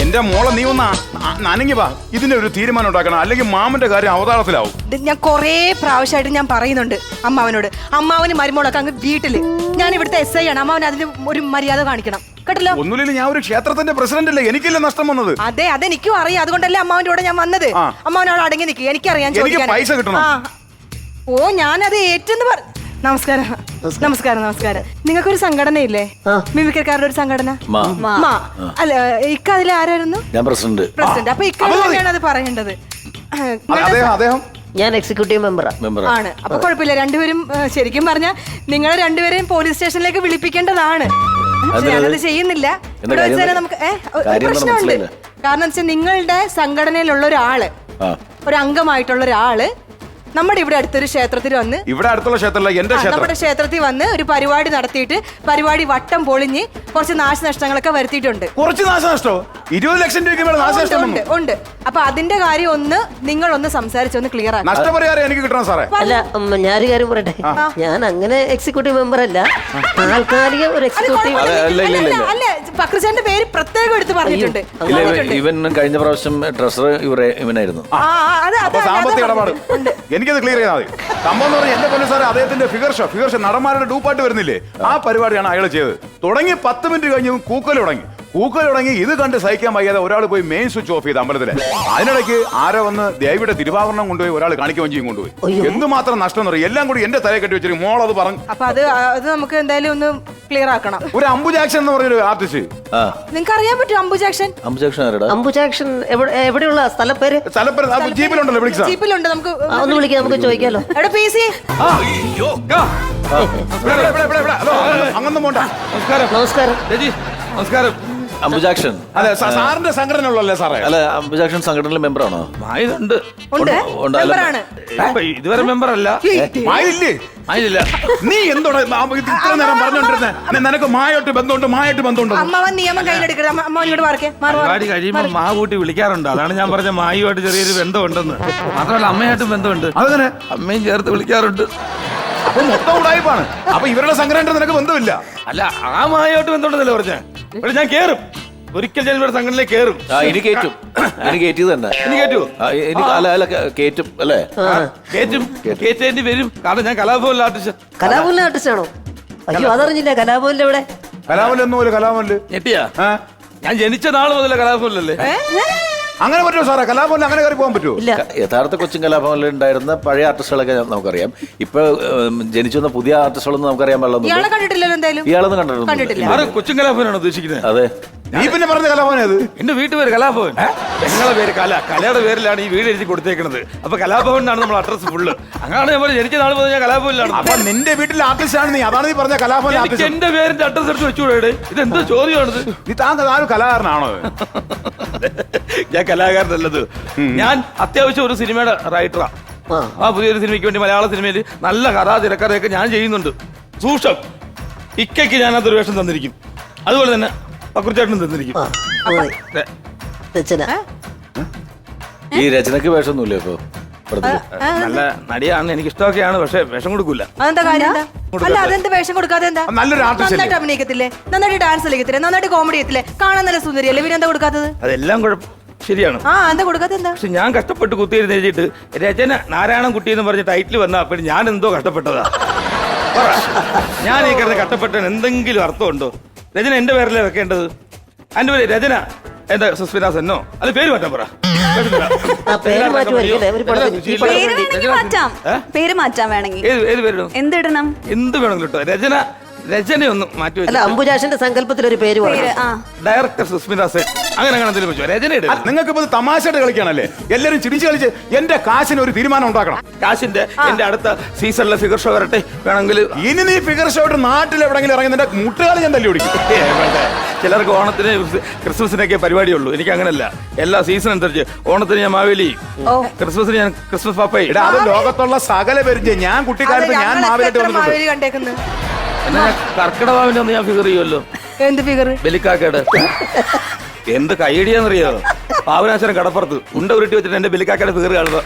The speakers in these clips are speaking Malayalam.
എന്റെ മോളെ നീ ഒന്ന് നനങ്ങി വാ, ഇതിന്റെ ഒരു തീരുമാനം ഉണ്ടാക്കണം, അല്ലെങ്കിൽ മാമന്റെ കാര്യം അവതാളത്തിലാവും. ഞാൻ കൊറേ പ്രാവശ്യമായിട്ട് ഞാൻ പറയുന്നുണ്ട് അമ്മാവനോട്. അമ്മാവന് മരുമോളൊക്കെ അങ്ങ് വീട്ടില്. ഞാൻ ഇവിടുത്തെ SI ആണ്. അമ്മാവൻ അതിന് ഒരു മര്യാദ കാണിക്കണം കേട്ടല്ലോ. ഒന്നുമില്ല, ഞാൻ ഒരു ക്ഷേത്രത്തിന്റെ പ്രസിഡന്റ് അല്ലേ, എനിക്കല്ലേ നഷ്ടം വന്നത്. അതെ അതെനിക്കും അറിയാം. അതുകൊണ്ടല്ലേ അമ്മാവന്റെ കൂടെ ഞാൻ വന്നത്. അമ്മാവനോട് അടങ്ങി നിൽക്കുക, എനിക്കറിയാം. എനിക്ക് പൈസ കിട്ടണം. ഓ ഞാനത് ഏറ്റെന്ന് പറ. നമസ്കാരം നമസ്കാരം നമസ്കാരം. നിങ്ങൾക്കൊരു സംഘടനയില്ലേ, മിമിക്രിക്കാരുടെ ഒരു സംഘടന? അല്ല ഇക്ക അതിൽ ആരായിരുന്നു? ഞാൻ പ്രസിഡന്റ്. അപ്പൊ ഇക്ക തന്നെയാണ് അത് പറയേണ്ടത്. ഞാൻ എക്സിക്യൂട്ടീവ് ആണ്. അപ്പൊ കുഴപ്പമില്ല. രണ്ടുപേരും ശരിക്കും പറഞ്ഞാൽ നിങ്ങളെ രണ്ടുപേരെയും പോലീസ് സ്റ്റേഷനിലേക്ക് വിളിപ്പിക്കേണ്ടതാണ്. ഞാനത് ചെയ്യുന്നില്ല. ഇവിടെ വെച്ച് തന്നെ നമുക്ക് പ്രശ്നമുണ്ട്. കാരണം വെച്ചാൽ നിങ്ങളുടെ സംഘടനയിലുള്ള ഒരാള്, ഒരു അംഗമായിട്ടുള്ള ഒരാള് നമ്മുടെ ഇവിടെ അടുത്തൊരു ക്ഷേത്രത്തിൽ വന്ന്, ഇവിടെ അടുത്തുള്ള ക്ഷേത്രമല്ല, എന്റെ നമ്മുടെ ക്ഷേത്രത്തിൽ വന്ന് ഒരു പരിപാടി നടത്തിയിട്ട് പരിപാടി വട്ടം പൊളിഞ്ഞ് കുറച്ച് നാശനഷ്ടങ്ങളൊക്കെ വരുത്തിയിട്ടുണ്ട്. കുറച്ച് നാശനഷ്ടോ? 20 ലക്ഷം രൂപ നാശനഷ്ടം ഉണ്ട്. അപ്പൊ അതിന്റെ കാര്യം നിങ്ങളൊന്ന് സംസാരിച്ചൊന്ന് ക്ലിയർ ആക്കി. നഷ്ടപരിഹാരം എനിക്ക് കിട്ടണം സാറേ. അല്ല ഞാനൊരു കാര്യം പറയട്ടെ, ഞാൻ അങ്ങനെ എക്സിക്യൂട്ടീവ് മെമ്പർ അല്ല, താൽക്കാലിക ഒരു എക്സിക്യൂട്ടീവ്. അല്ല പക്രചാന്റെ പേര് പ്രത്യേകം എടുത്ത് പറഞ്ഞിട്ടുണ്ട്. ഇവൻ കഴിഞ്ഞ പ്രാവശ്യം ട്രഷറർ ഇവനായിരുന്നു. സാമ്പത്തിക ഇടപാട് എനിക്കത് ക്ലിയർ ചെയ്താൽ മതി. സംഭവം എന്ന് പറഞ്ഞാൽ എന്റെ പൊന്നു സാറേ, അദ്ദേഹത്തിന്റെ ഫിഗർ ഷോ നടന്മാരുടെ ഡൂപ്പായിട്ട് വരുന്നില്ലേ, ആ പരിപാടിയാണ് അയാൾ ചെയ്തത്. തുടങ്ങി 10 മിനിറ്റ് കഴിഞ്ഞ് കൂക്കൽ തുടങ്ങി. ഇത് കണ്ട് സഹിക്കാൻ വയ്യാതെ ഒരാൾ പോയി മെയിൻ സ്വിച്ച് ഓഫ് ചെയ്ത് അമ്പലത്തിലെ. അതിനിടയ്ക്ക് ആരോ വന്ന് ദേവിയുടെ തിരുവാഭരണം കൊണ്ടുപോയി ഒരാൾ കാണിക്ക വഞ്ചിയും കൊണ്ടുപോയി. എന്തുമാത്രം നഷ്ടം എന്ന് പറയും. എല്ലാം കൂടി എന്റെ തലയെ കെട്ടി വെച്ചിട്ട് മോൾ അത് പറഞ്ഞു. അപ്പൊ അത് നമുക്ക് എന്തായാലും ഒന്ന് ക്ലിയർ ആക്കണം. ഒരു അംബു ജാക്ഷൻ എന്ന് പറഞ്ഞൊരു ആർട്ടിസ്റ്റ്, നിങ്ങൾക്ക് അറിയാൻ പറ്റും? അംബു ജാക്ഷൻ എവിടെയുള്ള സ്ഥലപ്പേര്? ജീപ്പിലുണ്ടല്ലോ, ജീപ്പിലുണ്ട്. നമുക്ക് ഒന്ന് വിളിക്കാം, നമുക്ക് ചോദിക്കാലോ. അങ്ങനെ പോണ്ട. നമസ്കാരം. നമസ്കാരം. അംബുജാക്ഷൻ അതെ സാറിന്റെ സംഘടന ഉള്ളല്ലേ സാറേ? അല്ല, അംബുജാക്ഷൻ സംഘടനയിലെ മെമ്പറാണോ? ഇതുവരെ മെമ്പർ അല്ല. നീ എന്തോടെ ഇത്ര നേരം പറഞ്ഞോണ്ടിരുന്നേ? നിനക്ക് മായിട്ട് ബന്ധമുണ്ട്. അമ്മാവൻ നിയമം കയ്യിലെടുക്കരുത്. പരിപാടി കഴിയുമ്പോ മാ കൂട്ടി വിളിക്കാറുണ്ട്. അതാണ് ഞാൻ പറഞ്ഞ മായുമായിട്ട് ചെറിയൊരു ബന്ധമുണ്ടെന്ന്. മാത്രമല്ല അമ്മയായിട്ടും ബന്ധമുണ്ട്. അതങ്ങനെ അമ്മയും ചേർത്ത് വിളിക്കാറുണ്ട്. അപ്പൊ മൊത്തം ഉടായ്പാണ്. അപ്പൊ ഇവരുടെ സംഘടന നിനക്ക് ബന്ധമില്ല? അല്ല, ആ മായുമായിട്ട് ബന്ധമുണ്ടെന്നല്ലേ പറഞ്ഞ. ഇവിടെ ഞാൻ കേറും, ഒരിക്കൽ ഞാൻ ഇവിടെ സംഘടനയിലേക്ക് കേറും. എനിക്ക് കയറ്റിയത് തന്നെ. കേറ്റും അല്ലേ? കേറ്റേണ്ടി വരും. കാരണം ഞാൻ കലാഭവനിലെ ആർട്ടിസ്റ്റാണോ? അയ്യോ അതറിഞ്ഞില്ല. കലാഭവനിലെ എവിടെ? കലാഭവനില് ഞെട്ടിയാ? ഞാൻ ജനിച്ച നാള് മുതലേ കലാഭവനിലല്ലേ? അങ്ങനെ പറ്റുമോ സാറേ? കലാഭവനിൽ അങ്ങനെ കയറി പോകാൻ പറ്റുമോ? യഥാർത്ഥ കൊച്ചിൻ കലാഭവനിൽ ഉണ്ടായിരുന്ന പഴയ ആർട്ടിസ്റ്റുകളൊക്കെ നമുക്കറിയാം. ഇപ്പൊ ജനിച്ചു വന്ന പുതിയ ആർട്ടിസ്റ്റുകളൊന്നും നമുക്കറിയാൻ പാടില്ല. ഇയാളൊന്നും കണ്ടിട്ടില്ല. കൊച്ചിൻ കലാഭവനാണ് ഉദ്ദേശിക്കുന്നത്? അതെ. നീ പിന്നെ പറഞ്ഞ കലാഭവൻ അത്? എന്റെ വീട്ടുപേര് കലാഭവൻ. നിങ്ങളെ പേര് കലയുടെ പേരിലാണ് ഈ വീട് എഴുതി കൊടുത്തേക്കുന്നത്. അപ്പൊ കലാഭവനാണ് നമ്മൾ അഡ്രസ് ഫുള്ള്. അങ്ങനെ നമ്മൾ ജനിച്ച നാൾ മുതൽ ഞാൻ കലാഭവനിലാണ്. അപ്പൊ നിന്റെ വീട്ടിലെ ആർട്ടിസ്റ്റ് ആണ് നീ, അതാണ് നീ പറഞ്ഞ കലാഭവൻ. എന്റെ പേരിന്റെ അഡ്രസ് എടുത്ത് വെച്ചുകൂടെ? ഇത് എന്തോ ചോദ്യമാണിത്? നീ താങ്കൾ കലാകാരനാണോ? ഞാൻ കലാകാരനല്ലത്. ഞാൻ അത്യാവശ്യം ഒരു സിനിമയുടെ റൈറ്ററാ. ആ പുതിയൊരു സിനിമയ്ക്ക് വേണ്ടി മലയാള സിനിമയിൽ നല്ല കഥാ തിരക്കഥയൊക്കെ ഞാൻ ചെയ്യുന്നുണ്ട്. സൂക്ഷം. ഇക്കയ്ക്ക് ഞാൻ അതൊരു വേഷം തന്നിരിക്കും. അതുപോലെ തന്നെ പക്രുച്ചേട്ടനും തന്നിരിക്കും. ഈ രചനക്ക് വേഷമൊന്നുമില്ല ഇപ്പൊ? നല്ല നടിയാണ്, എനിക്ക് ഇഷ്ടമൊക്കെയാണ്, പക്ഷെ വേഷം കൊടുക്കൂല. വേഷം കൊടുക്കാതെ നന്നായിട്ട് അഭിനയിക്കത്തില്ലേ? നന്നായിട്ട് ഡാൻസ് കളിക്കത്തില്ലേ? നന്നായിട്ട് കോമഡി ചെയ്യത്തില്ലേ? കാണാൻ നല്ല സുന്ദരിയല്ലേ? പിന്നെ എന്താ കൊടുക്കാത്തത്? അതെല്ലാം കുഴപ്പം ശരിയാണ്. എന്താ കൊടുക്കാത്ത? എന്താ? പക്ഷെ ഞാൻ കഷ്ടപ്പെട്ട് കുത്തിയിരുന്ന് എഴുതിയിട്ട് രചന നാരായണൻകുട്ടി എന്ന് പറഞ്ഞ ടൈറ്റിൽ വന്നാ പിന്നെ ഞാൻ എന്തോ കഷ്ടപ്പെട്ടതാ. ഞാൻ ഈ കിടന്ന് കഷ്ടപ്പെട്ട എന്തെങ്കിലും അർത്ഥമുണ്ടോ? രചന എന്റെ പേരല്ലേ വെക്കേണ്ടത്. അതിന്റെ പേര് രചന എന്താ സുസ്മിത സെന്നോ? അത് പേര് മാറ്റാൻ പറ. പേര് മാറ്റാൻ വേണമെങ്കിൽ ഏത് പേരിടും? എന്ത് വേണമെങ്കിലും ഇട്ടോ. രചനയൊന്നും മാറ്റി വെച്ചു. അംബുജാക്ഷന്റെ സങ്കല്പത്തിൽ ഒരു പേര് ഡയറക്ടർ സുസ്മിത സെൻ അങ്ങനെ രചന ഇടും. നിങ്ങൾക്ക് ഇപ്പൊ തമാശയായിട്ട് കളിക്കാണല്ലേ? എല്ലാരും ചിരിച്ച് കളിച്ച് എന്റെ കാശിന് ഒരു തീരുമാനം ഉണ്ടാക്കണം. കാശിന്റെ എന്റെ അടുത്ത സീസണിലെ ഫിഗർ ഷോ വരട്ടെ. വേണമെങ്കിൽ ഇനി നീ ഫിഗർ ഷോ നാട്ടിൽ എവിടെങ്കിലും ഇറങ്ങി നിന്റെ മുട്ടുകാലി ഞാൻ തല്ലി ഓടിക്കും. ചിലർക്ക് ഓണത്തിന് ക്രിസ്മസിനൊക്കെ പരിപാടിയുള്ളൂ. എനിക്ക് അങ്ങനല്ല. എല്ലാ സീസൺ അനുസരിച്ച് ഓണത്തിന് ഞാൻ മാവേലി, ക്രിസ്മസിന് ഞാൻ ക്രിസ്മസ് പാപ്പ. അത് ലോകത്തുള്ള സകല പേര്. ഞാൻ കുട്ടിക്കാലത്ത് ഞാൻ മാവേലി കണ്ടേക്കുന്നു. കർക്കിടവാവിന്റെ ഒന്ന് ഞാൻ ഫിഗർ ചെയ്യുമല്ലോ. എന്ത് ഫിഗർ? ബലിക്കാക്കയുടെ. എന്ത് കൈയടിയാന്നറിയോ? പാവനാശനം കടപ്പുറത്ത് ഉണ്ട ഉരുട്ടി വെച്ചിട്ട് എന്റെ ബലിക്കാക്കയുടെ ഫിഗർ കാണുമ്പോ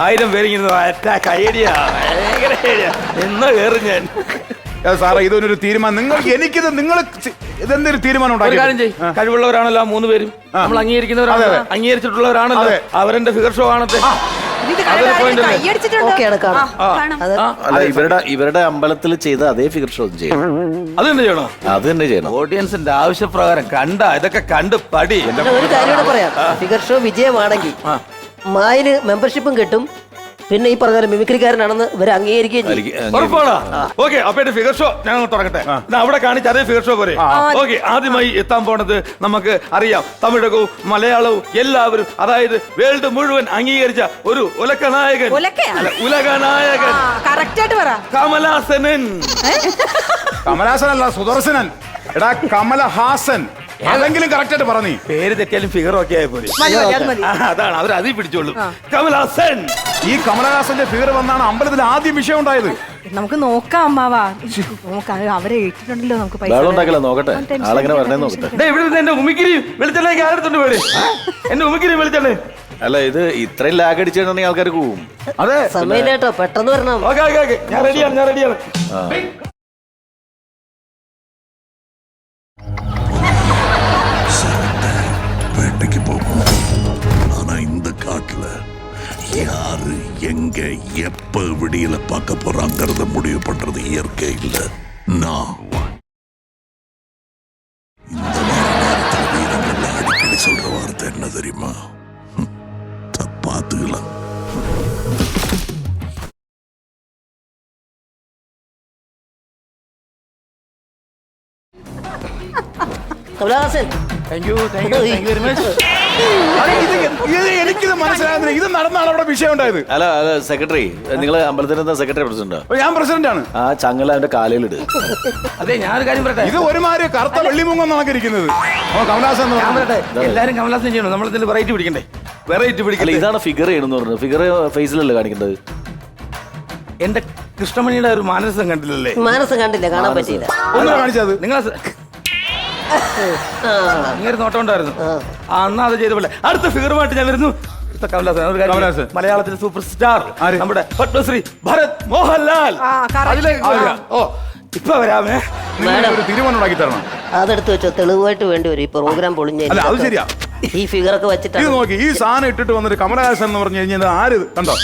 1000 പേരിങ്ങനെ കൈയടിയാ. എന്നാ കയറും ഞാൻ. സാറേ ഇതൊരു തീരുമാനം. നിങ്ങൾക്ക് എനിക്കിത് നിങ്ങൾ ഇതെന്തൊരു തീരുമാനം ഒരു കാര്യം ഉണ്ടാക്കി ചെയ്യും, കഴിവുള്ളവരാണല്ലോ 3 പേരും, നമ്മൾ അംഗീകരിക്കുന്നവരാണ്, അംഗീകരിച്ചിട്ടുള്ളവരാണല്ലോ, അവരെന്റെ ഫിഗർ ഷോ കാണട്ടെ. ഇത് അതൊരു കാണാൻ point അല്ലേ? കൈയടിച്ചിട്ടുണ്ടോ? ഓക്കെ ആണ് കാണാം അത് അല്ല ഇവരുടെ അമ്പലത്തിൽ ചെയ്ത അതേ ഫിഗർ ഷോ ചെയ്യണം. അത് തന്നെ ചെയ്യണോ? അത് തന്നെ ചെയ്യണം. ഓഡിയൻസിന്റെ ആവശ്യപ്രകാരം ഇതൊക്കെ കണ്ട് പടി. പിന്നെ ഒരു കാര്യം കൂടെ പറയാം, ഫിഗർ ഷോ വിജയമാണെങ്കിൽ മായിന് മെമ്പർഷിപ്പും കിട്ടും, പിന്നെ ഈ പറഞ്ഞ മിമിക്രിക്കാരനാണെന്ന് ഇവരെ അംഗീകരിക്കുകയും ചെയ്യും. ഉറപ്പാണോ? ഓക്കെ, അപ്പൊ എന്റെ ഫിഗർ ഷോ ഞങ്ങൾ തുടങ്ങട്ടെ. അവിടെ കാണിച്ച അതേ ഫിഗർ ഷോ പോരെ? ഓക്കെ, ആദ്യമായി എത്താൻ പോണത് നമുക്ക് അറിയാം, തമിഴകവും മലയാളവും എല്ലാവരും, അതായത് വേൾഡ് മുഴുവൻ അംഗീകരിച്ച ഒരു ഉലകനായകൻ, ഉലകനായകൻ കറക്റ്റ് ആയിട്ട് പറ. കമലഹാസനൻ. കമലഹാസനല്ല, സുദർശനൻ. എടാ കമലഹാസൻ, അതെങ്കിലും കറക്റ്റ് ആയിട്ട് പറഞ്ഞു. പേര് തെറ്റിയാലും ഫിഗർ ഒക്കെ ആയി പോലെ. മതി, മതി, അത് മതി. അതാണ് അവർ അതിൽ പിടിച്ചോളൂ. കമലഹാസൻ. ഈ കമലഹാസന്റെ ഫിഗർ വന്നാണ് അമ്പലത്തിൽ ആദ്യം വിഷയം ഉണ്ടായത്. നമുക്ക് നോക്കാം അമ്മാവാ, നോക്കാം. അവരെ ഇട്ടിട്ടുണ്ടല്ലോ നമുക്ക് പൈസ. ബഹളം ഉണ്ടാക്കല, നോക്കട്ടെ ആളെങ്ങനെ വരണേ നോക്കട്ടെ. ഇവിടെ എന്റെ ഉമിക്കിരി വെളിച്ചെണ്ണ ആരെടുത്തോണ്ട് പോയി, എന്റെ ഉമിക്കിരി വെളിച്ചെണ്ണ. അല്ല ഇത് ഇത്രയും ലാഗ് അടിച്ചിട്ടുണ്ടെങ്കിൽ ആൾക്കാർ പോവും. അതെ, സമയം കേട്ടോ, പെട്ടെന്ന് വരണം. ഓക്കെ ഓക്കെ ഓക്കെ, ഞാൻ റെഡിയാണ്. வேட்டைக்கு போகும். ஆனா இந்த காட்டுல யாரு எங்க எப்ப விடியல பார்க்க போறாங்கிறத முடிவு பண்றது இயற்கை இல்ல. நான் இந்த மாதிரி நேரத்துல வீரங்கள்ல அடிக்கடி சொல்ற வார்த்தை என்ன தெரியுமா? பாத்துக்கலாம். Kamal Haasan thank you very much. എനിക്കിത് മനസ്സിലാകുന്നില്ല, ഇത് നടന്നാണ് അവിടെ വിഷയം ഉണ്ടായത്. അല്ല അല്ല സെക്രട്ടറി, നിങ്ങൾ അമ്പലത്തിന്റെ സെക്രട്ടറി പ്രസിഡന്റോ? ഞാൻ പ്രസിഡന്റ് ആണ്. ആ ചങ്ങല അവന്റെ കാലയിലിട്. അതെ, ഞാനൊരു കാര്യം പറയട്ടെ. ഇത് ഒരുമാതിരി കറുത്ത വെള്ളിമുങ്ങം നടക്കിരിക്കുന്നത്. കമലഹാസൻ എന്ന് ഞാൻ പറഞ്ഞത്. പറയട്ടെ, എല്ലാരും കമലഹാസൻ ചെയ്യണം, നമ്മളതിൽ വെറൈറ്റി പിടിക്കണ്ടേ? വെറൈറ്റി അല്ല പിടിക്കണ്ടേ? ഇതാണ് ഫിഗർ ചെയ്യണമെന്ന് പറഞ്ഞത്. ഫിഗർ ഫേസിലല്ലേ കാണിക്കേണ്ടത്? എന്റെ കൃഷ്ണമണിയുടെ ഒരു മാനസം കണ്ടില്ലല്ലേ? മാനസം കണ്ടില്ല, കാണാൻ പറ്റിയില്ല. ഒന്നും കാണിച്ചത് ഇങ്ങനെ നോട്ടം ഉണ്ടായിരുന്നു. എന്നാ അത് ചെയ്ത പോലെ അടുത്ത ഫിഗറുമായിട്ട് ഞാൻ വരുന്നു. കമലഹാസൻ. മലയാളത്തിലെ സൂപ്പർ സ്റ്റാർ നമ്മുടെ പത്മശ്രീ ഭരത് മോഹൻലാൽ. അതിലേക്ക് വരാം. ഓ ഇപ്പൊ വരാമേ. നിങ്ങൾ ഒരു തീരുമാനം ഉണ്ടാക്കി തരണം. അതെടുത്ത് വെച്ചോ, തെളിവായിട്ട് വേണ്ടി വരും ഈ പ്രോഗ്രാം പൊളിഞ്ഞ. അല്ല അത് ശരിയാ. ഈ ഫിഗറൊക്കെ ഇത് വെച്ചിട്ടാണ്. നോക്കി, ഈ സാധനം ഇട്ടിട്ട് വന്നിട്ട് കമലഹാസൻ എന്ന് പറഞ്ഞു കഴിഞ്ഞാൽ ആര് കണ്ടോ?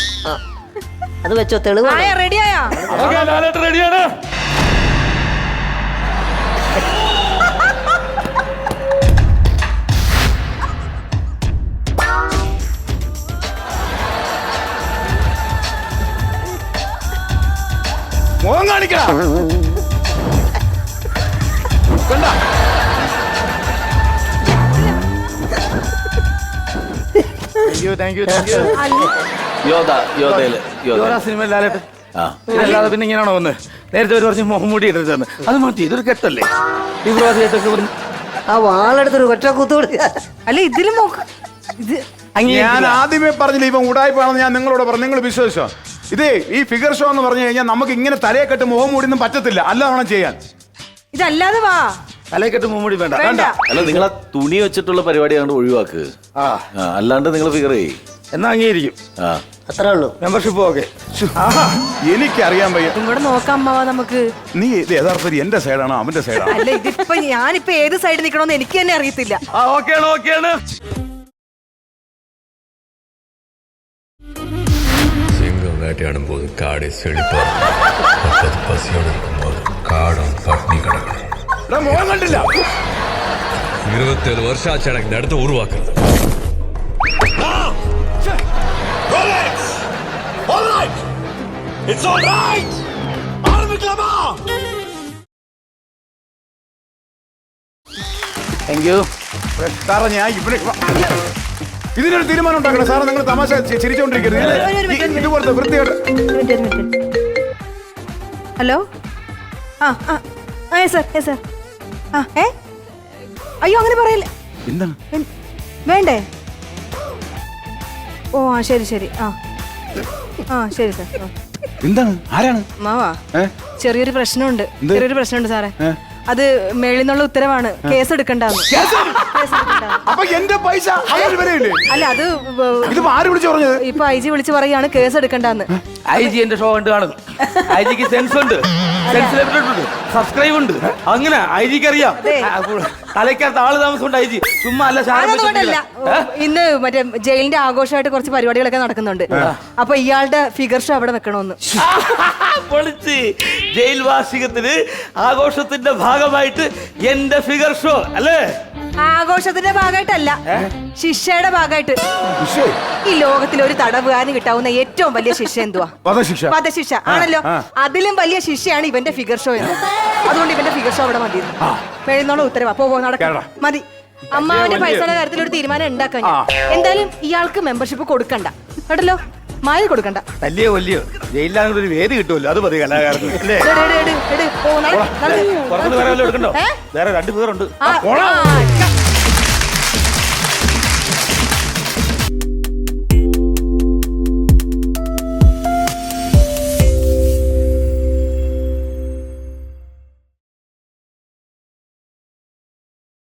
അത് വെച്ചോ, തെളിവാണ്. റെഡിയായാ? റെഡിയാണ്. മുഖം കാണിക്കണം. കണ്ട താങ്ക് യു. സിനിമയിൽ ലാലേട്ടൻ. ഇതല്ലാതെ പിന്നെ ഇങ്ങനെയാണോ വന്ന്? നേരത്തെ ഒരു പറഞ്ഞ് മുഹമ്മൂടി ഇടരുതെന്ന്, അത് മാറ്റി, ഇതൊരു കെട്ടല്ലേ? തീവ്രവാദിയായിട്ടൊക്കെ പറഞ്ഞു. ആ വാളെടുത്തൊരു ഒറ്റ കുത്തുകൂടി. അല്ല ഇതിലും ഇത് ഞാൻ ആദ്യമേ പറഞ്ഞില്ല ഇവൻ ഉടായ്പാണെന്ന്. ഞാൻ നിങ്ങളോട് പറഞ്ഞു, നിങ്ങൾ വിശ്വസിച്ചോ? ഇതേ ഈ ഫിഗർ ഷോ എന്ന് പറഞ്ഞു കഴിഞ്ഞാൽ നമുക്ക് ഇങ്ങനെ തലയെ കെട്ട് മുഖം മൂടിയൊന്നും പറ്റത്തില്ല. അല്ല വേണം ചെയ്യാൻ. ഇതല്ലാതെ വാ. തലക്കെട്ട് മുഹമ്മൂടി വേണ്ട. വേണ്ട. അല്ല നിങ്ങൾ ആ തുണി വെച്ചിട്ടുള്ള പരിപാടി അങ്ങോട്ട് ഒഴിവാക്ക്. അല്ലാണ്ട് നിങ്ങൾ ഫിഗർ ചെയ്യ്. എന്നാ അംഗീകരിക്കും. അത്രേ ഉള്ളൂ. Membership okay. എനിക്കറിയാൻ വയ്യ. ഇങ്ങോട്ട് നോക്കാം അമ്മാവാ നമുക്ക്. നീ ഇത് യഥാർത്ഥത്തിൽ എന്റെ സൈഡാണോ അവന്റെ സൈഡാണോ? അല്ല ഇതിപ്പോ ഞാനിപ്പോ ഏത് സൈഡിൽ നിൽക്കണമെന്ന് എനിക്ക് തന്നെ അറിയത്തില്ല. ഓക്കെയാണ്. சிங்கம் வேட்டையாடும் போது காடை செழிப்பார், பசியோடு இருக்கும்போது காடும் பட்னி கிடக்கணும். മുഖം കണ്ടില്ല. 27 வருஷம் ஆச்சு எனக்கு இந்த இடத்த உருவாக்குறது. Thank you. സാറേ ഞാൻ ഇവിടെ ഇതിനൊരു തീരുമാനം ഉണ്ടാക്കണം സാറേ. നിങ്ങൾ തമാശ ചിരിച്ചോണ്ടിരിക്കരുത്. ഇതുപോലത്തെ വൃത്തികേട്. ഹലോ. Sir sir. അയ്യോ അങ്ങനെ പറയല്ലേ. എന്താണ് വേണ്ടേ? ഓ ശരി. ശരി സാർ. എന്താണ് ആരാണ്? മാവാ ചെറിയൊരു പ്രശ്നമുണ്ട്. സാറേ. അത് മേളിൽ നിന്നുള്ള ഉത്തരവാണ്. കേസ് എടുക്കണ്ടെന്ന്. അപ്പൊ എന്റെ പൈസ അല്ല അത് ഇത് ആര് വിളിച്ചു പറഞ്ഞത്? ഇപ്പൊ IG വിളിച്ച് പറയാണ് കേസ് എടുക്കണ്ടെന്ന്. ഐ ജി എന്റെ ഷോ കണ്ട് കാണും. ഐ ജിക്ക് സെൻസ് ഉണ്ട്, സെൻസ് സബ്സ്ക്രൈബ് ഉണ്ട്. അങ്ങനെ ഐ ജിക്ക് അറിയാം. തലയ്ക്കകത്ത് ആള് താമസമുണ്ട് ഐ ജി. ചുമ്മാ അല്ല അതൊന്നുകൊണ്ടല്ല. ഇന്ന് മറ്റേ ജയിലിന്റെ ആഘോഷമായിട്ട് കുറച്ച് പരിപാടികളൊക്കെ നടക്കുന്നുണ്ട്. അപ്പൊ ഇയാളുടെ ഫിഗർ ഷോ അവിടെ വെക്കണമെന്ന്. പൊളിച്ച്. ജയിൽ വാർഷികത്തിന് ആഘോഷത്തിന്റെ ഭാഗമായിട്ട് എന്റെ ഫിഗർ ഷോ അല്ലേ? ആഘോഷത്തിന്റെ ഭാഗമായിട്ടല്ല, ശിക്ഷയുടെ ഭാഗമായിട്ട്. ഈ ലോകത്തിൽ ഒരു തടവുകാരന് കിട്ടാവുന്ന ഏറ്റവും വലിയ ശിക്ഷ എന്തുവാ? വധശിക്ഷ ആണല്ലോ. അതിലും വലിയ ശിക്ഷയാണ് ഇവന്റെ ഫിഗർ ഷോ എന്ന്. അതുകൊണ്ട് ഇവന്റെ ഫിഗർ ഷോ അവിടെ മതി. എഴുന്നോളൂ, ഉത്തരവാ. പോ നടക്കാം, മതി. അമ്മാവന്റെ പൈസയുടെ കാര്യത്തിൽ ഒരു തീരുമാനം ഉണ്ടാക്കാൻ. എന്തായാലും ഇയാൾക്ക് മെമ്പർഷിപ്പ് കൊടുക്കണ്ട കേട്ടല്ലോ. മായ കൊടുക്കണ്ട. തല്ലിയോ കൊല്ലിയോ ജയിലിലാണെങ്കിൽ ഒരു വേദി കിട്ടുമല്ലോ, അത് മതി കലാകാരന് അല്ലേ? എടുക്കണ്ടോ? വേറെ 2 പേരുണ്ട്.